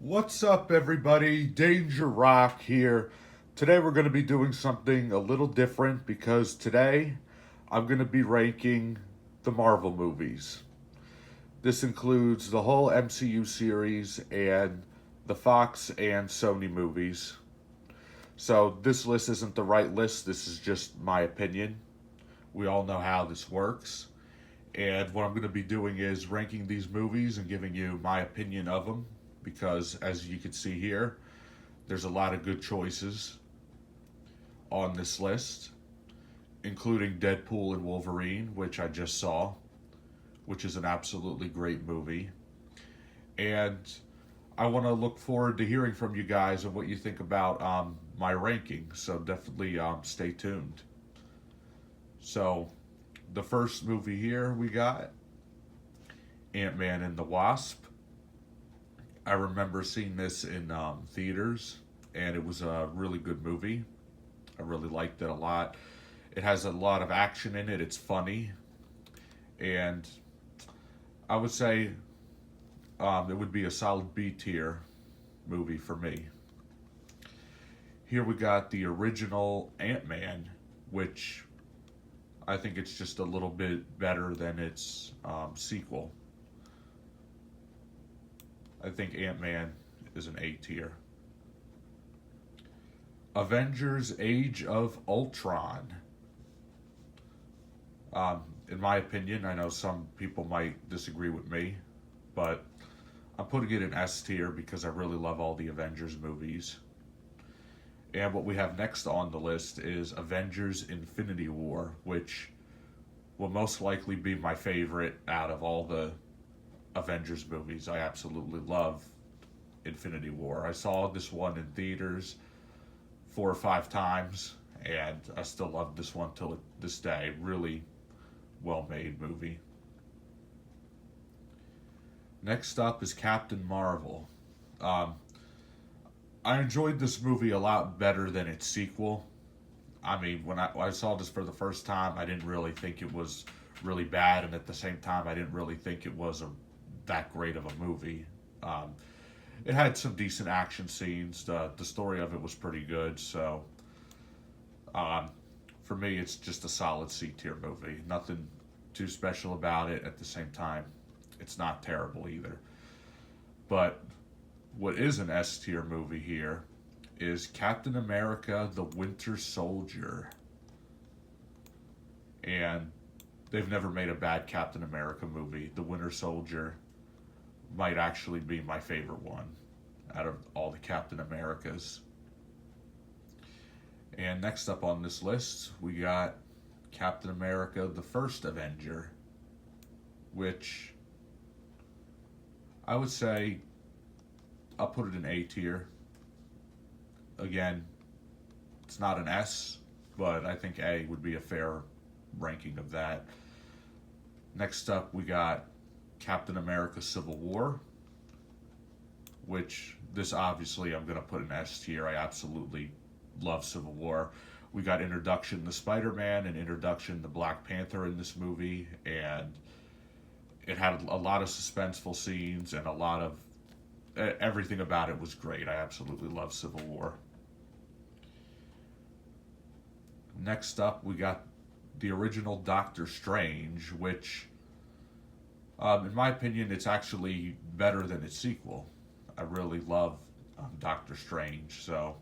What's up, everybody? Danger Rock here. Today, we're going to be doing something a little different because today I'm going to be ranking the Marvel movies. This includes the whole MCU series and the Fox and Sony movies. So, this list isn't the right list, this is just my opinion. We all know how this works. And what I'm going to be doing is ranking these movies and giving you my opinion of them because, as you can see here, there's a lot of good choices on this list, including Deadpool and Wolverine, which I just saw, which is an absolutely great movie. And I want to look forward to hearing from you guys and what you think about my ranking. So definitely stay tuned. So, the first movie here we got Ant-Man and the Wasp. I remember seeing this in theaters, and it was a really good movie. I really liked it a lot. It has a lot of action in it. It's funny, and I would say it would be a solid B tier movie for me. Here we got the original Ant-Man, which I think it's just a little bit better than its sequel. I think Ant-Man is an A tier. Avengers Age of Ultron. In my opinion, I know some people might disagree with me, but I'm putting it in S tier because I really love all the Avengers movies. And what we have next on the list is Avengers Infinity War, which will most likely be my favorite out of all the Avengers movies. I absolutely love Infinity War. I saw this one in theaters 4 or 5 times, and I still love this one till this day. Really well made movie. Next up is Captain Marvel. I enjoyed this movie a lot better than its sequel. I mean, when I saw this for the first time, I didn't really think it was really bad, and at the same time, I didn't really think it was that great of a movie. It had some decent action scenes. The story of it was pretty good. So, for me, it's just a solid C tier movie. Nothing too special about it. At the same time, it's not terrible either. But what is an S tier movie here is Captain America the Winter Soldier. And they've never made a bad Captain America movie. The Winter Soldier might actually be my favorite one out of all the Captain Americas. And next up on this list, we got Captain America the First Avenger, which I would say I'll put it in A tier. Again, it's not an S, but I think A would be a fair ranking of that. Next up, we got Captain America Civil War, which this obviously I'm going to put in S tier. I absolutely love Civil War. We got introduction to Spider-Man and introduction to Black Panther in this movie, and it had a lot of suspenseful scenes and a lot of everything about it was great. I absolutely love Civil War. Next up, we got the original Doctor Strange, which, in my opinion, it's actually better than its sequel. I really love Doctor Strange, so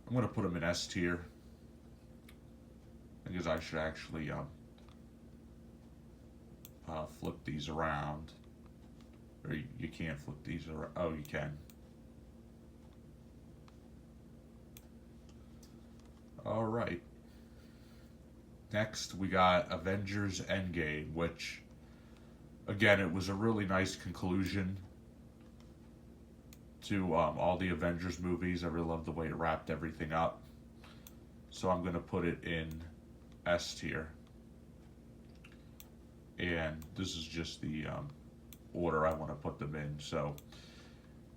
I'm going to put him in S tier. Because I should actually flip these around. Or you can't flip these around. Oh, you can. All right. Next, we got Avengers Endgame, which, again, it was a really nice conclusion to all the Avengers movies. I really love the way it wrapped everything up. So I'm going to put it in S tier. And this is just the order I want to put them in. So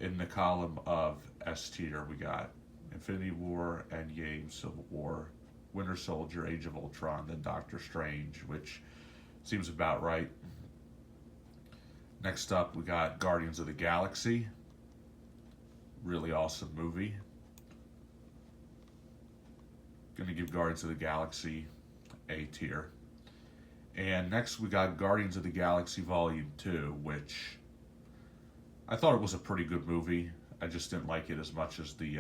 in the column of S tier, we got Infinity War, Endgame, Civil War, Winter Soldier, Age of Ultron, then Doctor Strange, which seems about right. Next up, we got Guardians of the Galaxy, really awesome movie. Gonna give Guardians of the Galaxy A tier. And next we got Guardians of the Galaxy Volume 2, which I thought it was a pretty good movie. I just didn't like it as much as the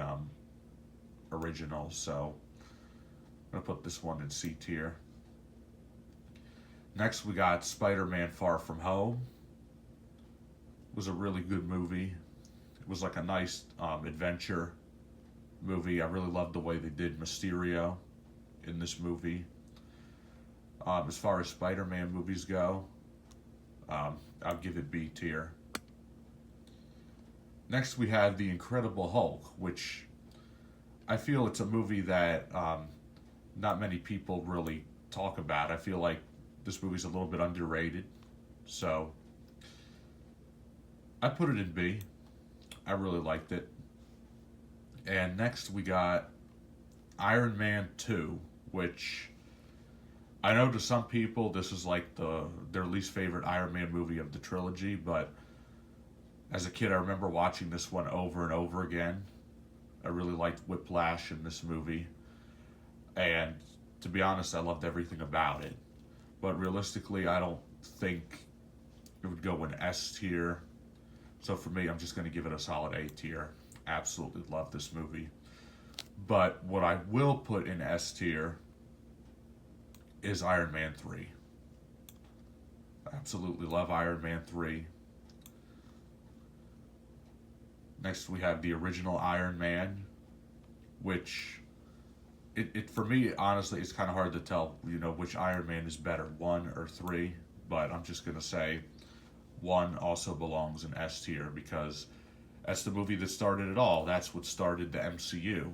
original, so I'm going to put this one in C tier. Next we got Spider-Man Far From Home. It was a really good movie. It was like a nice adventure movie. I really loved the way they did Mysterio in this movie. As far as Spider-Man movies go, I'll give it B tier. Next, we have The Incredible Hulk, which I feel it's a movie that not many people really talk about. I feel like this movie's a little bit underrated, so I put it in B. I really liked it. And next, we got Iron Man 2, which I know to some people this is like their least favorite Iron Man movie of the trilogy, but as a kid I remember watching this one over and over again. I really liked Whiplash in this movie, and to be honest, I loved everything about it. But realistically, I don't think it would go in S tier. So for me, I'm just going to give it a solid A tier. Absolutely love this movie. But what I will put in S tier is Iron Man 3. Absolutely love Iron Man 3. Next we have the original Iron Man, which it for me, honestly, it's kind of hard to tell, which Iron Man is better, 1 or 3, but I'm just going to say 1 also belongs in S tier because that's the movie that started it all. That's what started the MCU.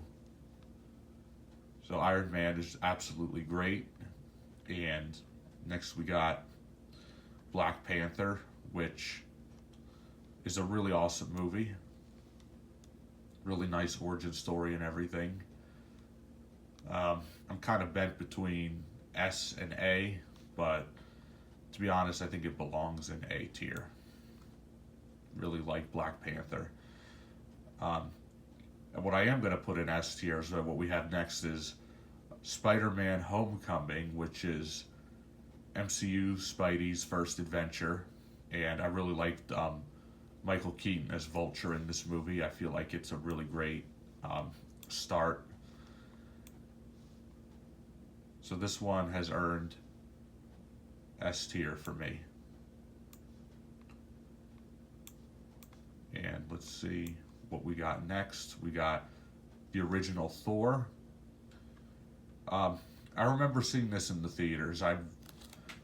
So Iron Man is absolutely great. And next we got Black Panther, which is a really awesome movie. Really nice origin story and everything. I'm kind of bent between S and A, but to be honest, I think it belongs in A tier. Really like Black Panther. And what I am going to put in S tier is what we have next is Spider-Man Homecoming, which is MCU Spidey's first adventure. And I really liked Michael Keaton as Vulture in this movie. I feel like it's a really great start. So this one has earned S tier for me. And let's see what we got next. We got the original Thor. I remember seeing this in the theaters. I've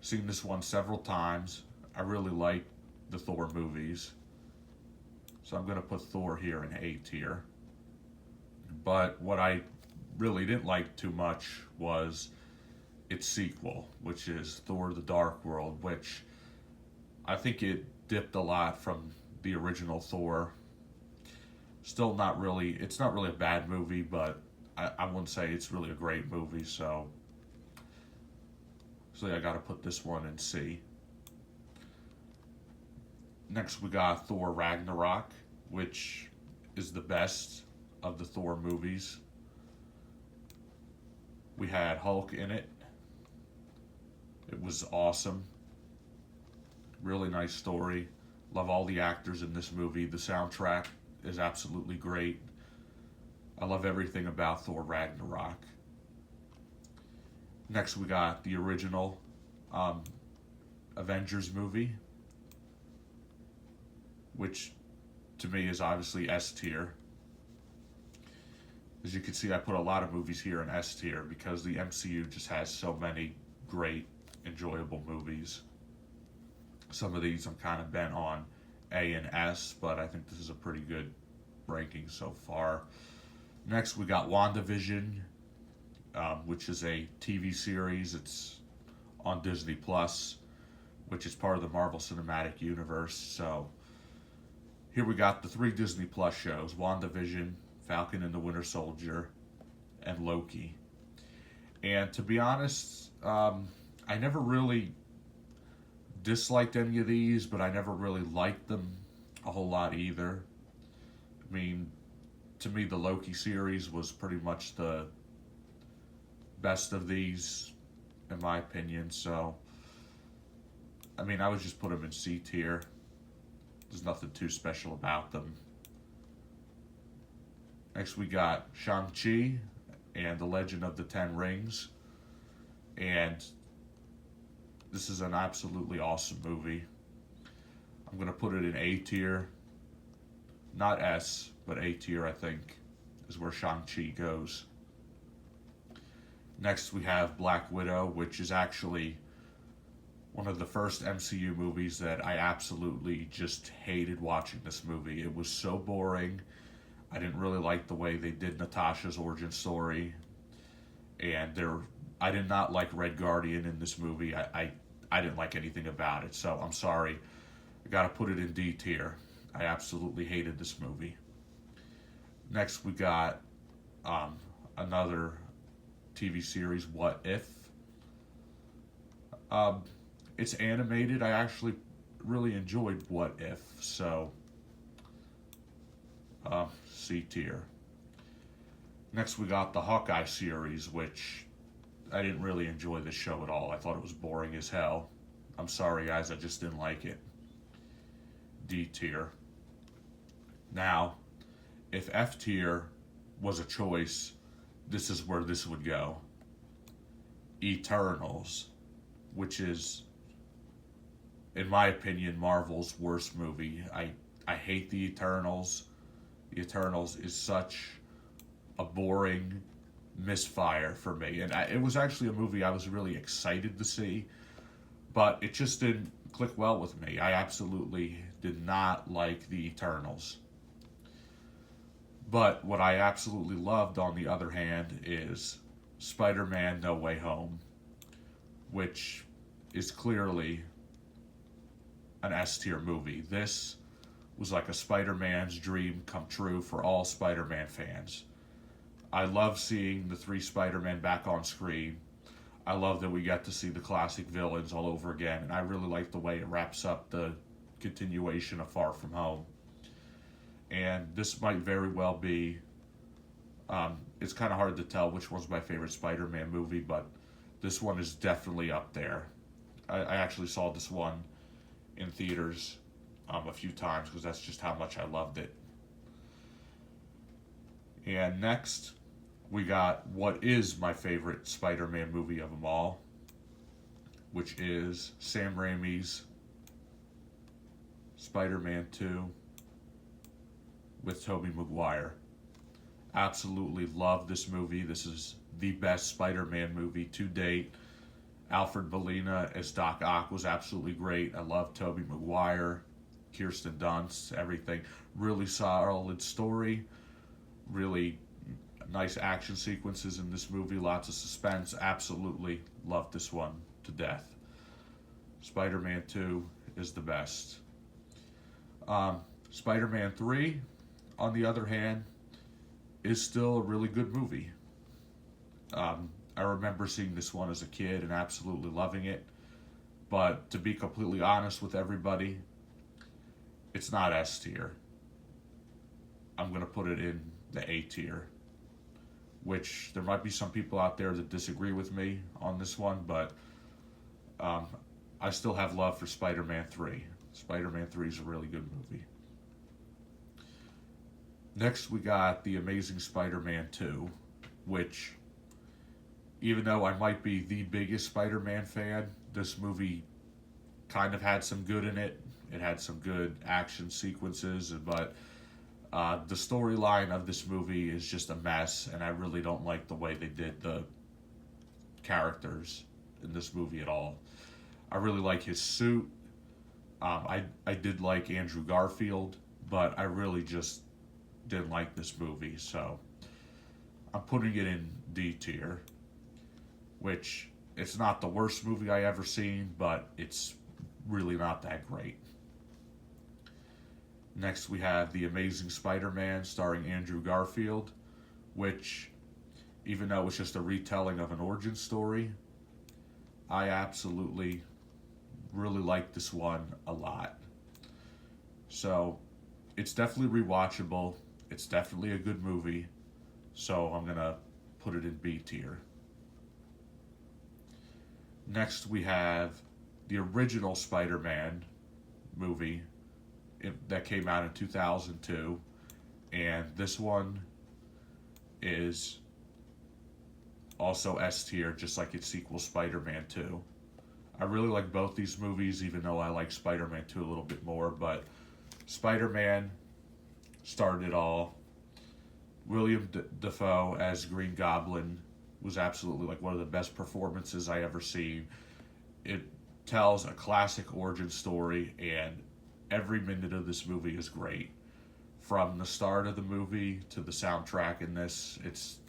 seen this one several times. I really like the Thor movies. So I'm going to put Thor here in A tier. But what I really didn't like too much was its sequel, which is Thor the Dark World, which I think it dipped a lot from the original Thor. Still not really, it's not really a bad movie, but I wouldn't say it's really a great movie, so I got to put this one in C. Next we got Thor Ragnarok, which is the best of the Thor movies. We had Hulk in it. It was awesome. Really nice story. Love all the actors in this movie. The soundtrack is absolutely great. I love everything about Thor Ragnarok. Next we got the original Avengers movie, which to me is obviously S tier. As you can see, I put a lot of movies here in S tier because the MCU just has so many great, enjoyable movies. Some of these I'm kind of bent on A and S, but I think this is a pretty good ranking so far. Next, we got WandaVision, which is a TV series. It's on Disney Plus, which is part of the Marvel Cinematic Universe. So here we got the 3 Disney Plus shows: WandaVision, Falcon and the Winter Soldier, and Loki. And to be honest, I never really disliked any of these, but I never really liked them a whole lot either. I mean, To me, the Loki series was pretty much the best of these, in my opinion. So, I mean, I would just put them in C tier. There's nothing too special about them. Next, we got Shang-Chi and the Legend of the Ten Rings. And this is an absolutely awesome movie. I'm going to put it in A tier. Not S, but A tier, I think, is where Shang-Chi goes. Next, we have Black Widow, which is actually one of the first MCU movies that I absolutely just hated watching this movie. It was so boring. I didn't really like the way they did Natasha's origin story. And I did not like Red Guardian in this movie. I didn't like anything about it. So I'm sorry. I got to put it in D tier. I absolutely hated this movie. Next, we got another TV series, What If. It's animated. I actually really enjoyed What If, so C tier. Next, we got the Hawkeye series, which I didn't really enjoy the show at all. I thought it was boring as hell. I'm sorry, guys, I just didn't like it. D tier. Now, if F tier was a choice, this is where this would go. Eternals, which is, in my opinion, Marvel's worst movie. I hate the Eternals. The Eternals is such a boring misfire for me. And it was actually a movie I was really excited to see, but it just didn't click well with me. I absolutely did not like the Eternals. But what I absolutely loved, on the other hand, is Spider-Man No Way Home, which is clearly an S tier movie. This was like a Spider-Man's dream come true for all Spider-Man fans. I love seeing the three Spider-Men back on screen. I love that we got to see the classic villains all over again, and I really like the way it wraps up the continuation of Far From Home. And this might very well be, it's kind of hard to tell which one's my favorite Spider-Man movie, but this one is definitely up there. I actually saw this one in theaters a few times because that's just how much I loved it. And next, we got what is my favorite Spider-Man movie of them all, which is Sam Raimi's Spider-Man 2 with Tobey Maguire. Absolutely love this movie. This is the best Spider-Man movie to date. Alfred Molina as Doc Ock was absolutely great. I love Tobey Maguire, Kirsten Dunst, everything. Really solid story. Really nice action sequences in this movie. Lots of suspense. Absolutely loved this one to death. Spider-Man 2 is the best. Spider-Man 3, on the other hand, is still a really good movie. I remember seeing this one as a kid and absolutely loving it. But to be completely honest with everybody, it's not S tier. I'm going to put it in the A tier. Which there might be some people out there that disagree with me on this one, but I still have love for Spider-Man 3. Spider-Man 3 is a really good movie. Next, we got The Amazing Spider-Man 2, which, even though I might be the biggest Spider-Man fan, this movie kind of had some good in it. It had some good action sequences, but the storyline of this movie is just a mess, and I really don't like the way they did the characters in this movie at all. I really like his suit. I did like Andrew Garfield, but I really just didn't like this movie, so I'm putting it in D tier, which it's not the worst movie I ever seen, but it's really not that great. Next, we have The Amazing Spider-Man starring Andrew Garfield, which, even though it's just a retelling of an origin story, I absolutely really like this one a lot. So, it's definitely rewatchable. It's definitely a good movie, so I'm gonna put it in B tier. Next, we have the original Spider Man movie that came out in 2002, and this one is also S tier, just like its sequel, Spider Man 2. I really like both these movies, even though I like Spider Man 2 a little bit more, but Spider Man started it all. William Dafoe as Green Goblin was absolutely like one of the best performances I ever seen. It tells a classic origin story, and every minute of this movie is great. From the start of the movie to the soundtrack in this, it's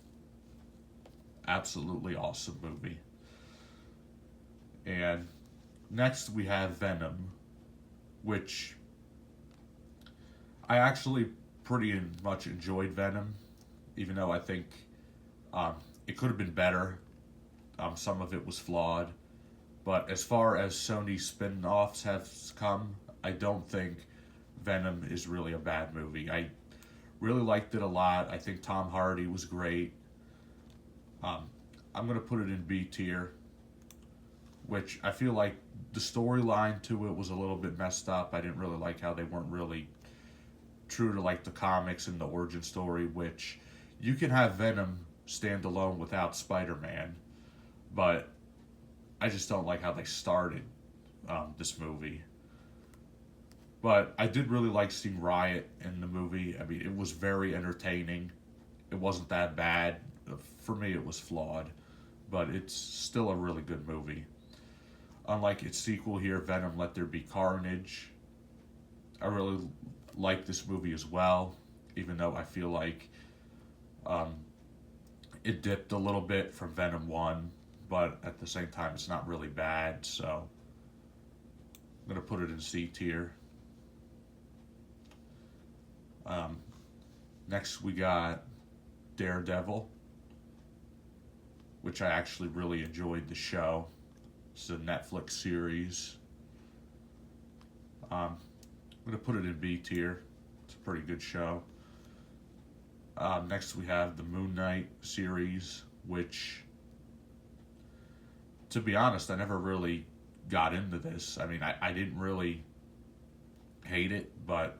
absolutely awesome movie. And next we have Venom, which I actually pretty much enjoyed Venom, even though I think it could have been better. Some of it was flawed. But as far as Sony spin offs have come, I don't think Venom is really a bad movie. I really liked it a lot. I think Tom Hardy was great. I'm going to put it in B tier, which I feel like the storyline to it was a little bit messed up. I didn't really like how they weren't really true to like the comics and the origin story, which you can have Venom stand alone without Spider-Man, but I just don't like how they started this movie. But I did really like seeing Riot in the movie. I mean, it was very entertaining. It wasn't that bad. For me, it was flawed, but it's still a really good movie. Unlike its sequel here, Venom Let There Be Carnage, I really like this movie as well, even though I feel like it dipped a little bit from Venom 1, but at the same time, it's not really bad, so I'm going to put it in C tier. Next, we got Daredevil, which I actually really enjoyed the show. It's a Netflix series. I'm going to put it in B tier. It's a pretty good show. Next, we have the Moon Knight series, which, to be honest, I never really got into this. I mean, I didn't really hate it, but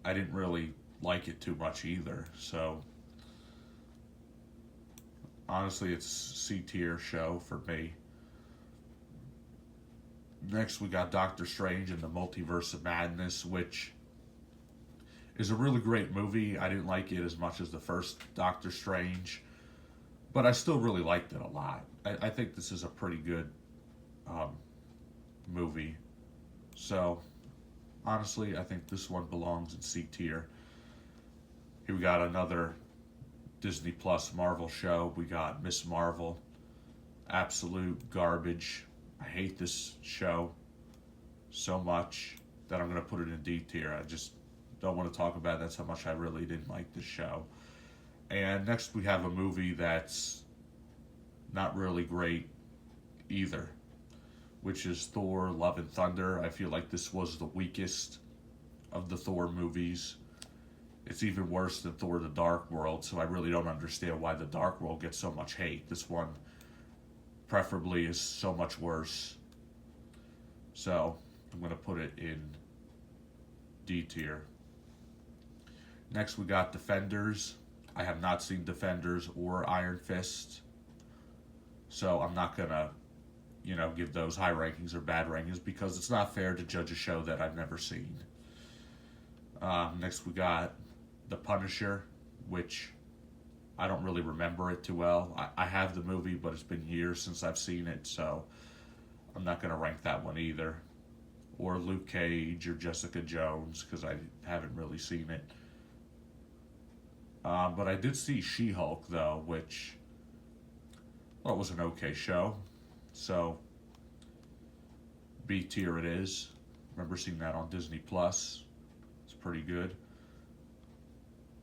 I didn't really like it too much either. So, honestly, it's C tier show for me. Next, we got Doctor Strange and the Multiverse of Madness, which is a really great movie. I didn't like it as much as the first Doctor Strange, but I still really liked it a lot. I think this is a pretty good movie. So, honestly, I think this one belongs in C tier. Here we got another Disney Plus Marvel show. We got Miss Marvel. Absolute garbage. I hate this show so much that I'm going to put it in D tier. I just don't want to talk about it. That's how much I really didn't like this show. And next we have a movie that's not really great either, which is Thor Love and Thunder. I feel like this was the weakest of the Thor movies. It's even worse than Thor the Dark World, so I really don't understand why the Dark World gets so much hate. This one, preferably, is so much worse. So, I'm going to put it in D tier. Next, we got Defenders. I have not seen Defenders or Iron Fist, so I'm not going to, give those high rankings or bad rankings because it's not fair to judge a show that I've never seen. Next, we got The Punisher, which I don't really remember it too well. I have the movie, but it's been years since I've seen it, so I'm not going to rank that one either. Or Luke Cage or Jessica Jones, because I haven't really seen it. But I did see She-Hulk, though, which, well, it was an okay show. So, B tier it is. Remember seeing that on Disney Plus. It's pretty good.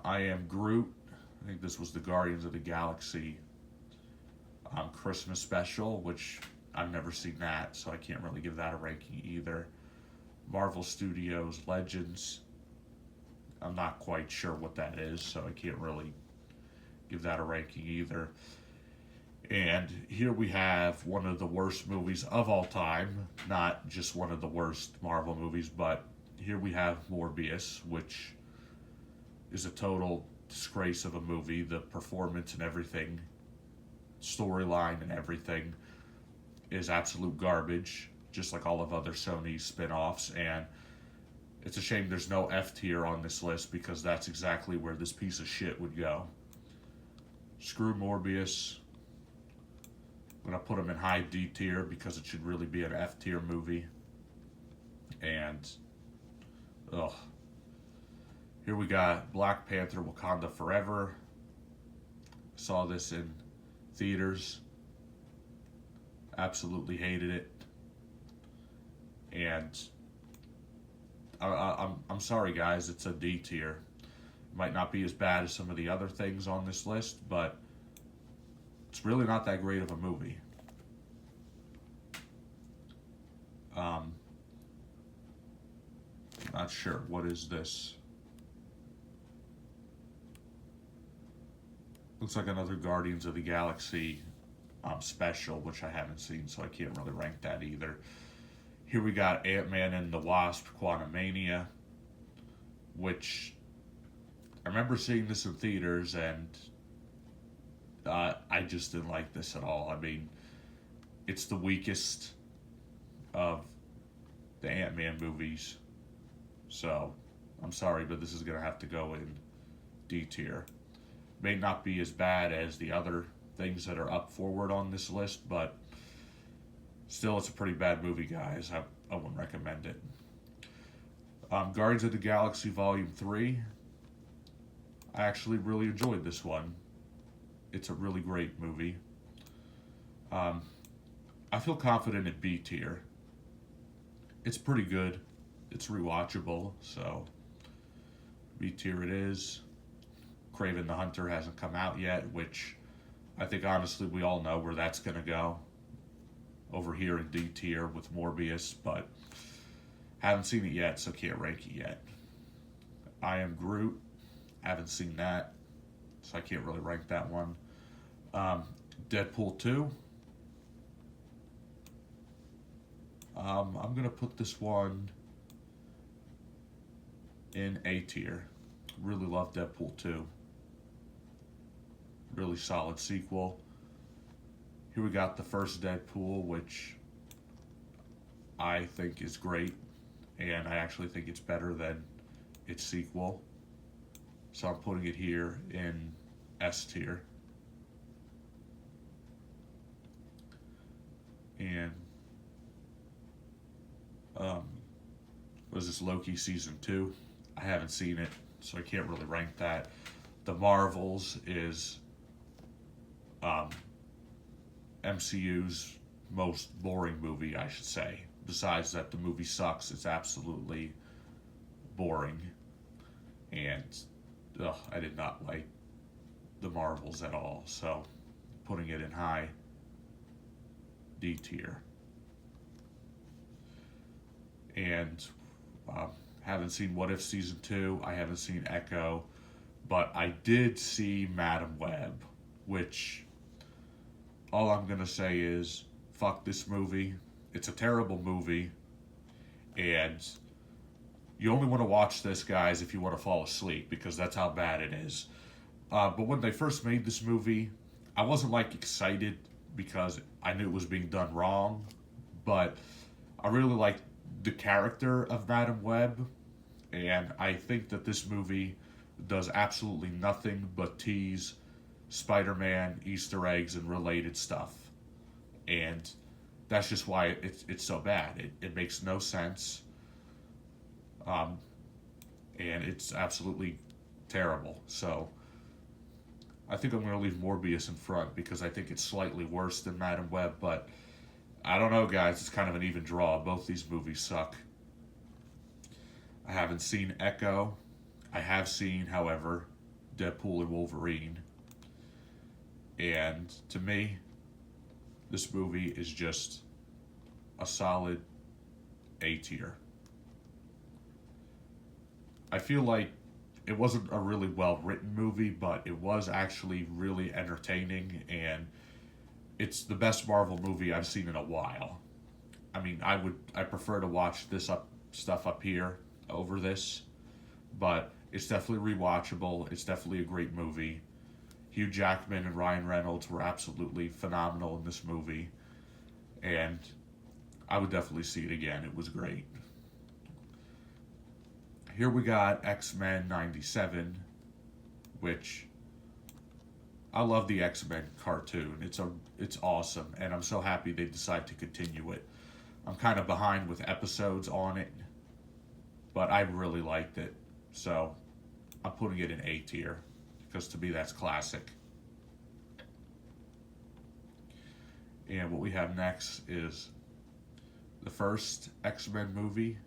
I Am Groot. I think this was the Guardians of the Galaxy Christmas special, which I've never seen that, so I can't really give that a ranking either. Marvel Studios Legends. I'm not quite sure what that is, so I can't really give that a ranking either. And here we have one of the worst movies of all time, not just one of the worst Marvel movies, but here we have Morbius, which is a total disgrace of a movie. The performance and everything, storyline and everything, is absolute garbage, just like all of other Sony spin offs. And it's a shame there's no F tier on this list because that's exactly where this piece of shit would go. Screw Morbius. I'm going to put him in high D tier because it should really be an F tier movie. And, ugh. Here we got Black Panther Wakanda Forever. Saw this in theaters. Absolutely hated it. And I'm sorry, guys, it's a D tier. It might not be as bad as some of the other things on this list, but it's really not that great of a movie. Not sure. What is this? Looks like another Guardians of the Galaxy special, which I haven't seen, so I can't really rank that either. Here we got Ant-Man and the Wasp, Quantumania, which I remember seeing this in theaters, and I just didn't like this at all. I mean, it's the weakest of the Ant-Man movies, so I'm sorry, but this is going to have to go in D tier. May not be as bad as the other things that are up forward on this list, but still, it's a pretty bad movie, guys. I wouldn't recommend it. Guardians of the Galaxy Volume 3. I actually really enjoyed this one. It's a really great movie. I feel confident in B tier. It's pretty good. It's rewatchable, so B tier it is. Kraven the Hunter hasn't come out yet, which I think honestly we all know where that's going to go. Over here in D tier with Morbius, but haven't seen it yet, so can't rank it yet. I Am Groot, haven't seen that, so I can't really rank that one. Deadpool 2. I'm going to put this one in A tier. Really love Deadpool 2. Really solid sequel. Here we got the first Deadpool, which I think is great, and I actually think it's better than its sequel. So I'm putting it here in S tier. And was this Loki season 2? I haven't seen it, so I can't really rank that. The Marvels is MCU's most boring movie, I should say. Besides that the movie sucks, it's absolutely boring. And I did not like the Marvels at all, so putting it in high D tier. And haven't seen What If Season 2, I haven't seen Echo, but I did see Madam Web, which all I'm going to say is, fuck this movie. It's a terrible movie, and you only want to watch this, guys, if you want to fall asleep, because that's how bad it is. But when they first made this movie, I wasn't, excited because I knew it was being done wrong, but I really liked the character of Madam Web, and I think that this movie does absolutely nothing but tease Spider-Man, Easter eggs, and related stuff. And that's just why it's so bad. It makes no sense. And it's absolutely terrible. So I think I'm going to leave Morbius in front because I think it's slightly worse than Madam Web, but I don't know, guys. It's kind of an even draw. Both these movies suck. I haven't seen Echo. I have seen, however, Deadpool and Wolverine. And to me, this movie is just a solid A tier. I feel like it wasn't a really well written movie, but it was actually really entertaining, and it's the best Marvel movie I've seen in a while. I mean, I prefer to watch this stuff up here over this, but it's definitely rewatchable. It's definitely a great movie. Hugh Jackman and Ryan Reynolds were absolutely phenomenal in this movie, and I would definitely see it again. It was great. Here we got X-Men 97, which I love the X-Men cartoon. It's awesome, and I'm so happy they decided to continue it. I'm kind of behind with episodes on it, but I really liked it. So I'm putting it in A tier because to me that's classic. And what we have next is the first X-Men movie,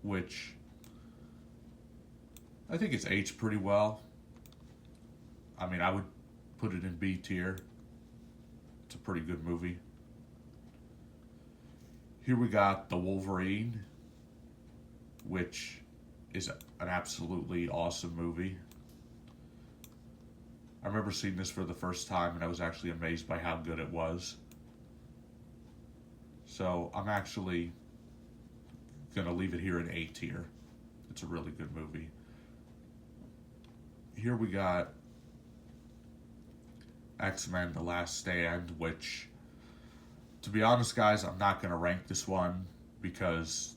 which I think it's aged pretty well. I mean, I would put it in B tier. It's a pretty good movie. Here we got The Wolverine, which is an absolutely awesome movie. I remember seeing this for the first time and I was actually amazed by how good it was. So I'm actually going to leave it here in A tier. It's a really good movie. Here we got X-Men The Last Stand, which, to be honest, guys, I'm not going to rank this one because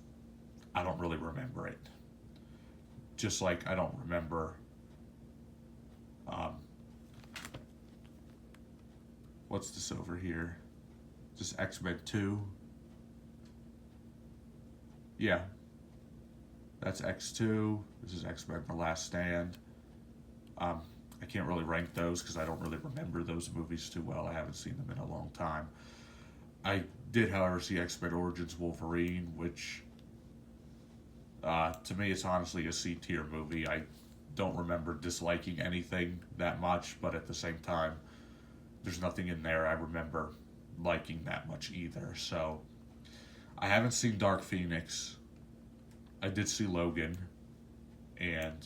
I don't really remember it. Just like I don't remember what's this over here? Just X-Men 2. Yeah. That's X2. This is X-Men The Last Stand. I can't really rank those because I don't really remember those movies too well. I haven't seen them in a long time. I did, however, see X-Men Origins Wolverine, which to me it's honestly a C tier movie. I don't remember disliking anything that much, but at the same time, there's nothing in there I remember liking that much either. So I haven't seen Dark Phoenix. I did see Logan, and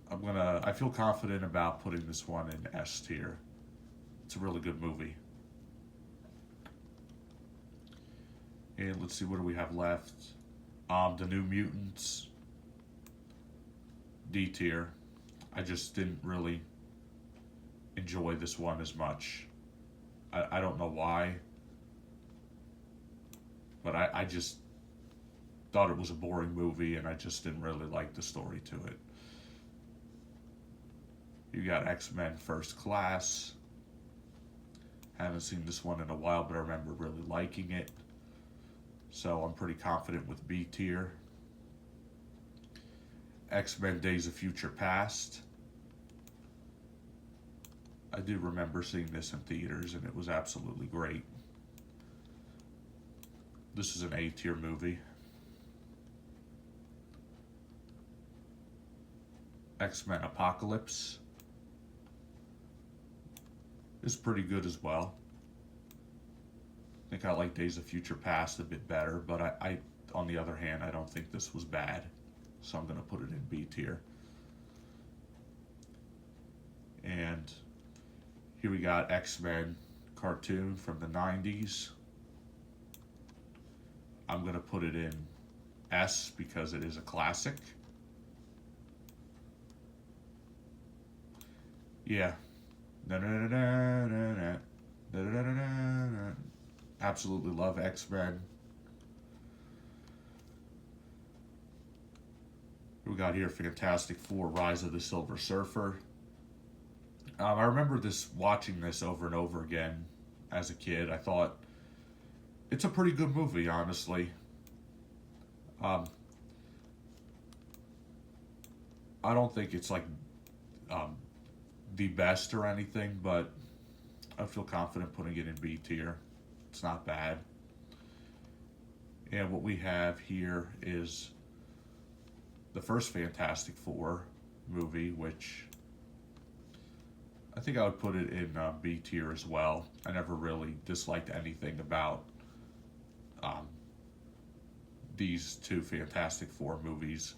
I feel confident about putting this one in S tier. It's a really good movie. And let's see, what do we have left? The New Mutants, D tier. I just didn't really enjoy this one as much. I don't know why, but I just thought it was a boring movie and I just didn't really like the story to it. You got X-Men First Class. Haven't seen this one in a while, but I remember really liking it. So I'm pretty confident with B tier. X-Men Days of Future Past. I do remember seeing this in theaters and it was absolutely great. This is an A tier movie. X-Men Apocalypse is pretty good as well. I think I like Days of Future Past a bit better, but I on the other hand, I don't think this was bad. So I'm going to put it in B tier. And here we got X-Men cartoon from the 90s. I'm going to put it in S because it is a classic. Yeah. Absolutely love X-Men. We got here Fantastic Four: Rise of the Silver Surfer. I remember watching this over and over again as a kid. I thought it's a pretty good movie, honestly. I don't think it's like the best or anything, but I feel confident putting it in B tier. It's not bad. And what we have here is the first Fantastic Four movie, which I think I would put it in B tier as well. I never really disliked anything about these two Fantastic Four movies.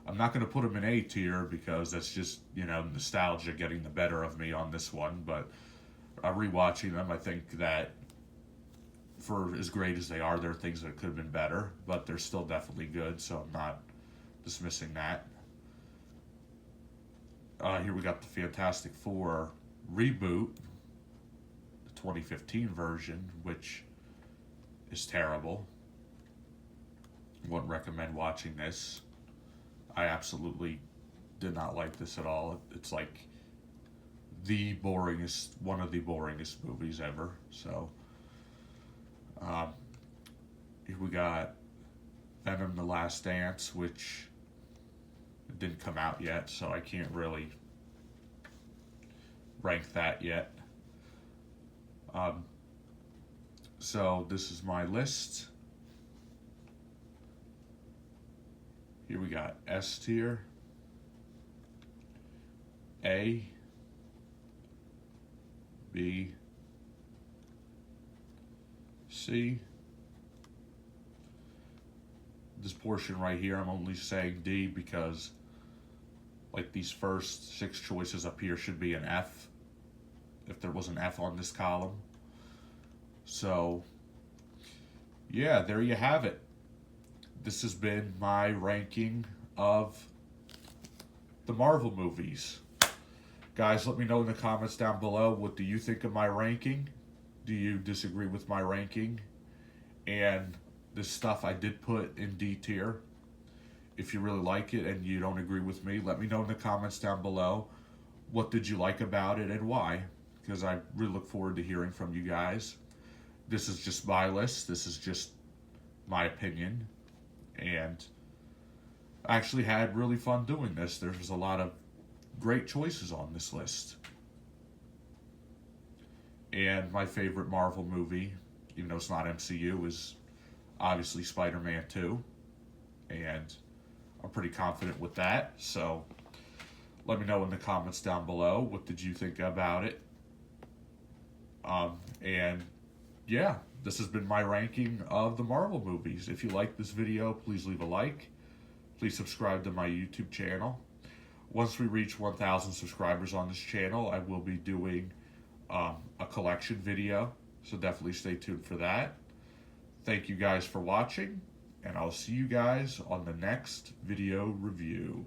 I'm not going to put them in A tier because that's just, nostalgia getting the better of me on this one. But rewatching them, I think that for as great as they are, there are things that could have been better, but they're still definitely good, so I'm not dismissing that. Here we got the Fantastic Four reboot, the 2015 version, which is terrible. Wouldn't recommend watching this. I absolutely did not like this at all. It's like one of the boringest movies ever. So, here we got Venom: The Last Dance, which didn't come out yet, so I can't really rank that yet. So this is my list. Here we got S tier, A, B, C. This portion right here, I'm only saying D because like these first 6 choices up here should be an F if there was an F on this column. So yeah, there you have it. This has been my ranking of the Marvel movies. Guys, let me know in the comments down below, what do you think of my ranking? Do you disagree with my ranking? And this stuff I did put in D tier. If you really like it and you don't agree with me, let me know in the comments down below. What did you like about it and why? Because I really look forward to hearing from you guys. This is just my list. This is just my opinion. And I actually had really fun doing this. There's a lot of great choices on this list. And my favorite Marvel movie, even though it's not MCU, is obviously Spider-Man 2. And I'm pretty confident with that. So let me know in the comments down below, what did you think about it? And yeah, this has been my ranking of the Marvel movies. If you like this video, please leave a like. Please subscribe to my YouTube channel. Once we reach 1,000 subscribers on this channel, I will be doing a collection video. So definitely stay tuned for that. Thank you guys for watching, and I'll see you guys on the next video review.